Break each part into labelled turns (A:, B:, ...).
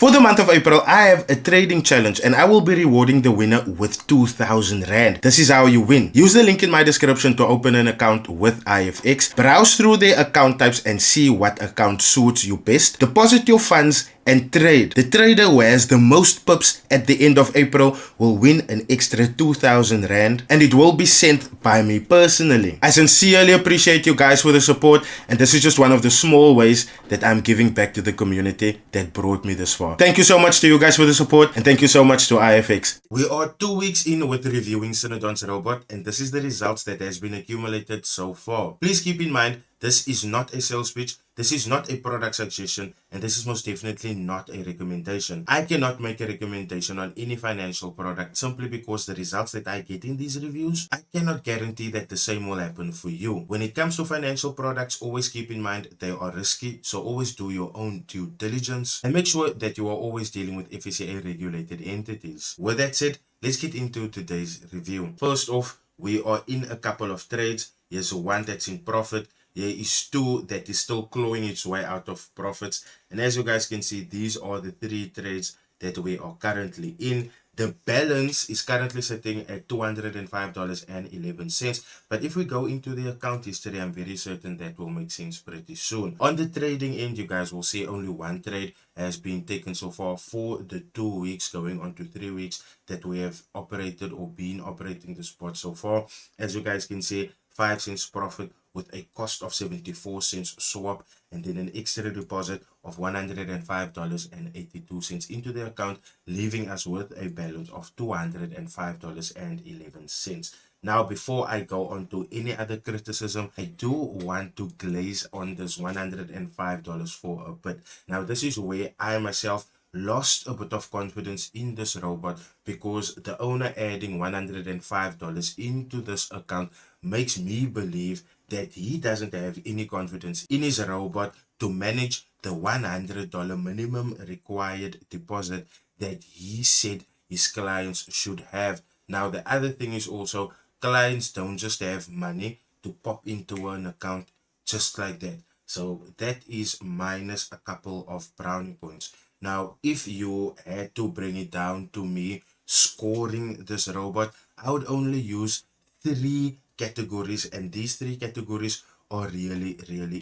A: For the month of April, I have a trading challenge and I will be rewarding the winner with 2,000 Rand. This is how you win. Use the link in my description to open an account with IFX. Browse through their account types and see what account suits you best. Deposit your funds and trade. The trader who has the most pips at the end of April will win an extra 2,000 Rand and it will be sent by me personally. I sincerely appreciate you guys for the support, and this is just one of the small ways that I'm giving back to the community that brought me this far. Thank you so much to you guys for the support, and thank you so much to IFX. We are 2 weeks in with reviewing Cinnadon's robot, and this is the results that has been accumulated so far. Please keep in mind, this is not a sales pitch, this is not a product suggestion, and this is most definitely not a recommendation. I cannot make a recommendation on any financial product simply because the results that I get in these reviews, I cannot guarantee that the same will happen for you. When it comes to financial products, always keep in mind they are risky, so always do your own due diligence and make sure that you are always dealing with FSCA regulated entities. With that said, let's get into today's review. First off, we are in a couple of trades. Here's one that's in profit. There is two that is still clawing its way out of profits. And as you guys can see, these are the three trades that we are currently in. The balance is currently sitting at $205.11. But if we go into the account history, I'm very certain that will make sense pretty soon. On the trading end, you guys will see only one trade has been taken so far for the 2 weeks going on to 3 weeks that we have operated or been operating the spot so far. As you guys can see, 5 cents profit with a cost of 74 cents swap, and then an extra deposit of $105.82 into the account, leaving us with a balance of $205.11. Now, before I go on to any other criticism, I do want to glaze on this $105 for a bit. Now, this is where I myself lost a bit of confidence in this robot, because the owner adding $105 into this account makes me believe that he doesn't have any confidence in his robot to manage the $100 minimum required deposit that he said his clients should have. Now, the other thing is also, clients don't just have money to pop into an account just like that. So that is minus a couple of brownie points. Now, if you had to bring it down to me scoring this robot, I would only use 3 categories, and these 3 categories are really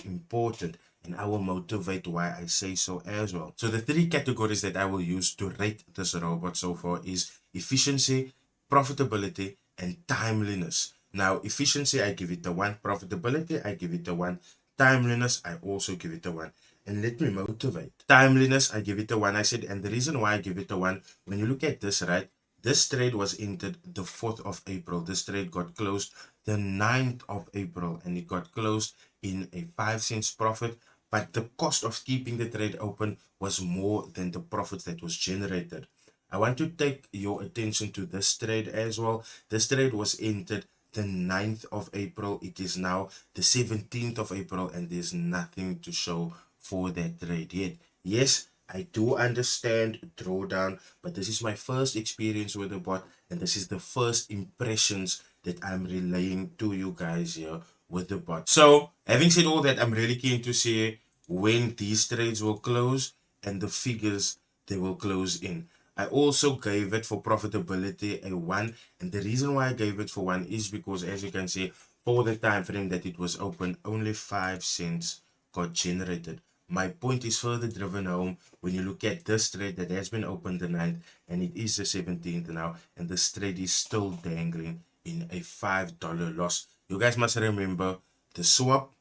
A: important, and I will motivate why I say so as well. So the 3 categories that I will use to rate this robot so far is efficiency, profitability, and timeliness. Now, efficiency, I give it a 1. Profitability, I give it a 1. Timeliness, I also give it a 1. And let me motivate. Timeliness, I give it a 1. I said, and the reason why I give it a 1, when you look at this, right, this trade was entered the 4th of April. This trade got closed the 9th of April, and it got closed in a 5 cents profit. But the cost of keeping the trade open was more than the profit that was generated. I want to take your attention to this trade as well. This trade was entered the 9th of April. It is now the 17th of April, and there's nothing to show for that trade yet. Yes, I do understand drawdown, but this is my first experience with the bot, and this is the first impressions that I'm relaying to you guys here with the bot. So, having said all that, I'm really keen to see when these trades will close and the figures they will close in. I also gave it for profitability a 1, and the reason why I gave it for 1 is because, as you can see, for the time frame that it was open, only 5 cents got generated. My point is further driven home when you look at this trade that has been opened the 9th, and it is the 17th now, and this trade is still dangling in a $5 loss. You guys must remember the swap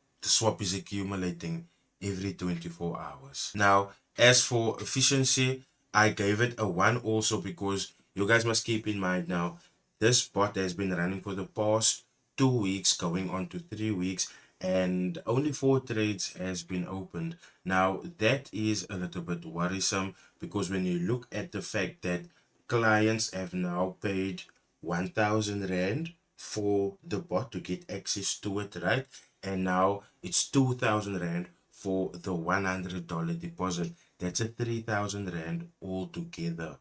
A: is accumulating every 24 hours. Now, as for efficiency, I gave it a 1 also, because you guys must keep in mind now, this bot has been running for the past 2 weeks going on to 3 weeks, and only 4 trades has been opened. Now, that is a little bit worrisome, because when you look at the fact that clients have now paid 1,000 Rand for the bot to get access to it, right? And now it's 2,000 Rand for the $100 deposit. That's a 3,000 Rand altogether.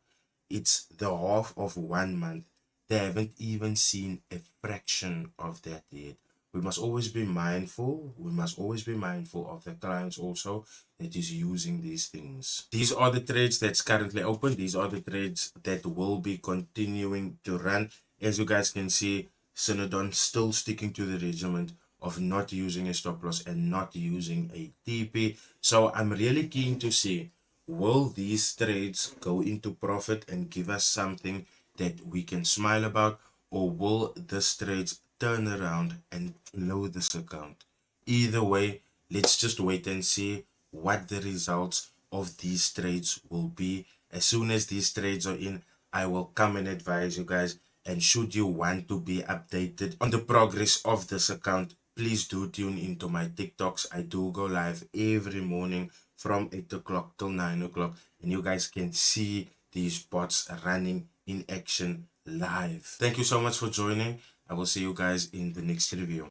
A: It's the half of 1 month. They haven't even seen a fraction of that yet, we must always be mindful. We must always be mindful of the clients also that is using these things. These are the trades that's currently open. These are the trades that will be continuing to run. As you guys can see, Cinnadon still sticking to the regiment of not using a stop loss and not using a TP. So I'm really keen to see, will these trades go into profit and give us something that we can smile about, or will this trades turn around and blow this account? Either way, let's just wait and see what the results of these trades will be. As soon as these trades are in, I will come and advise you guys. And should you want to be updated on the progress of this account, please do tune into my TikToks. I do go live every morning from 8 o'clock till 9 o'clock, and you guys can see these bots running in action live. Thank you so much for joining. I will see you guys in the next review.